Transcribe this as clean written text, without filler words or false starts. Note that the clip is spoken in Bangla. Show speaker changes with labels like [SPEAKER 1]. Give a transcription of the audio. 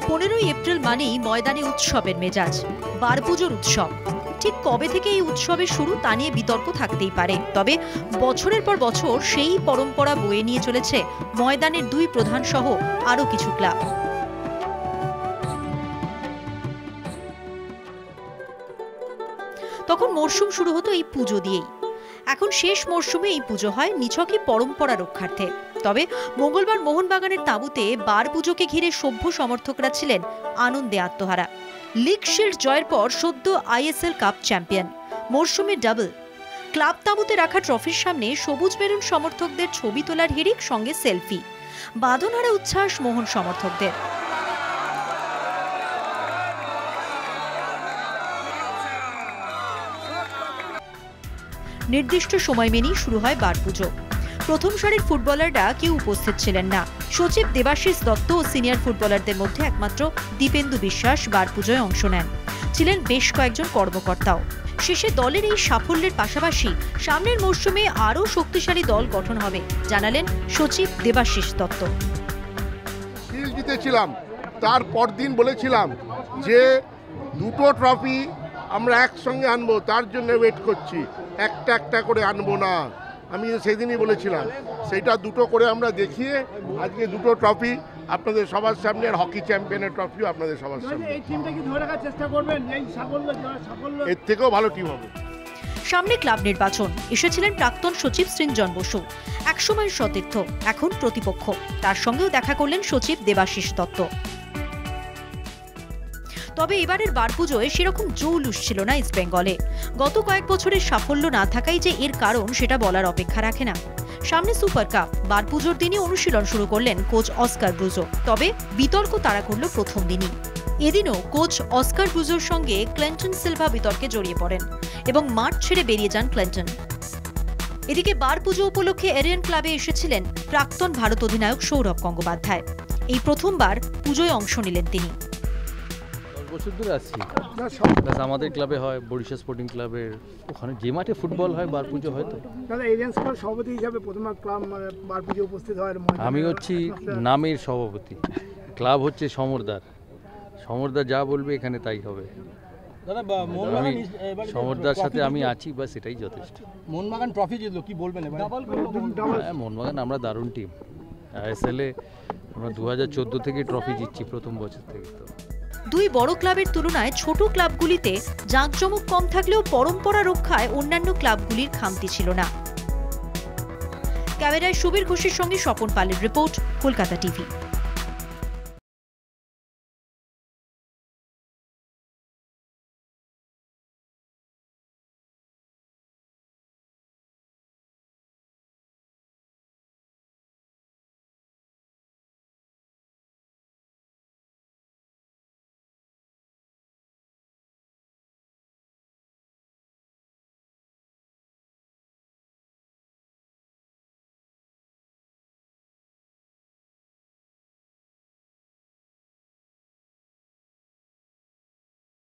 [SPEAKER 1] 15 এপ্রিল মানেই ময়দানে উৎসবের মেজাজ, বারপুজোর উৎসব। ঠিক কবে থেকে এই উৎসবের শুরু তা নিয়ে বিতর্ক থাকতেই পারে, তবে বছরের পর বছর সেই পরম্পরা বয়ে নিয়ে চলেছে ময়দানের দুই প্রধান সহ আরও কিছু ক্লাব। তখন মরশুম শুরু হতো এই পুজো দিয়েই। এখন শেষ মরশুমে এই পুজো হয় নিছকই পরম্পরা রক্ষার্থে। তবে মঙ্গলবার মোহনবাগানের তাঁবুতে বার পুজোকে ঘিরে সভ্য সমর্থকরা ছিলেন আনন্দে আত্মহারা। লিগ শিল্ড জয়ের পর সদ্য আইএসএল কাপ চ্যাম্পিয়ন, মরশুমে ডাবল। ক্লাব তাঁবুতে রাখা ট্রফির সামনে সবুজ মেরুন সমর্থকদের ছবি তোলার হিড়িক, সঙ্গে সেলফি। বাঁধনহারা উচ্ছ্বাস মোহন সমর্থকদের। নির্দিষ্ট সময় মেনেই শুরু হয় বার পুজো। প্রথম সারির ফুটবলাররা কেউ উপস্থিত ছিলেন না। সচিব দেবাশিস দত্ত ও সিনিয়র ফুটবলারদের মধ্যে একমাত্র দীপেন্দু বিশ্বাস বার পুজোয় অংশ নেন। ছিলেন বেশ কয়েকজন কর্মকর্তাও। শেষে দলের এই সাফল্যের পাশাপাশি সামনের মরশুমে আরও শক্তিশালী দল গঠন হবে জানালেন সচিব দেবাশিস দত্ত।
[SPEAKER 2] শিল্ড জিতেছিলাম, তার পরদিন বলেছিলাম যে দুটো ট্রফি আমরা একসঙ্গে আনবো, তার জন্য ওয়েট করছি, একটা একটা করে আনবো না। আমি সেদিনই বলেছিলাম, সেইটা দুটো করে আমরা দেখিয়ে আজকে দুটো ট্রফি আপনাদের সবার সামনে, আর হকি চ্যাম্পিয়নের ট্রফিও আপনাদের সবার সামনে।
[SPEAKER 3] এই টিমটা কি ধরে রাখার চেষ্টা করবেন? এই সাফল্য
[SPEAKER 2] এর থেকেও ভালো টিম হবে।
[SPEAKER 1] সামনে ক্লাব নির্বাচন। এসেছিলেন প্রাক্তন সচিব সৃঞ্জন বসু, একসময়ের সতীর্থ, এখন প্রতিপক্ষ। তার সঙ্গেও দেখা করলেন সচিব দেবাশিস দত্ত। তবে এবারের বার পুজোয় সেরকম জৌলুস ছিল না ইস্ট বেঙ্গলে। গত কয়েক বছরের সাফল্য না থাকাই যে এর কারণ সেটা বলার অপেক্ষা রাখে না। সামনে সুপার কাপ, বার পুজোর দিনই অনুশীলন শুরু করলেন কোচ অস্কার ব্রুজো। তবে বিতর্ক তাড়া করল প্রথম দিনই। এদিনও কোচ অস্কার ব্রুজোর সঙ্গে ক্লেন্টন সিলভা বিতর্কে জড়িয়ে পড়েন এবং মাঠ ছেড়ে বেরিয়ে যান ক্লেন্টন। এদিকে বার পুজো উপলক্ষে এরিয়ান ক্লাবে এসেছিলেন প্রাক্তন ভারত অধিনায়ক সৌরভ গঙ্গোপাধ্যায়। এই প্রথমবার পুজোয় অংশ নিলেন তিনি।
[SPEAKER 4] বছর ধরে আসছি, আমাদের ক্লাবে হয়, বরিশা স্পোর্টিং ক্লাবের ওখানে যে মাঠে ফুটবল হয় বার পুজো হয়। তো
[SPEAKER 3] দাদা এরিয়ান ক্লাব সভাপতি হিসাবে প্রথমবার ক্লাব বার পুজো উপস্থিত হয়।
[SPEAKER 4] আমি হচ্ছি নামের সভাপতি, ক্লাব হচ্ছে সমরদার। সমরদার যা বলবে এখানে তাই হবে। আমি সমরদার সাথে আমি আছি, বাস এটাই যথেষ্ট।
[SPEAKER 3] মোহনবাগান ট্রফি জিতলো, কি বলবেন?
[SPEAKER 4] হ্যাঁ, মোহনবাগান আমরা দারুণ টিম। আইএসএল এ আমরা 2014 থেকে ট্রফি জিতছি, প্রথম বছর থেকে। তো
[SPEAKER 1] দুই বড় ক্লাবের তুলনায় ছোট ক্লাবগুলিতে জাঁকজমক কম থাকলেও পরম্পরা রক্ষায় অন্যান্য ক্লাবগুলির খামতি ছিল না। ক্যামেরায় সুবীর ঘোষের সঙ্গে স্বপন পালের রিপোর্ট, কলকাতা টিভি।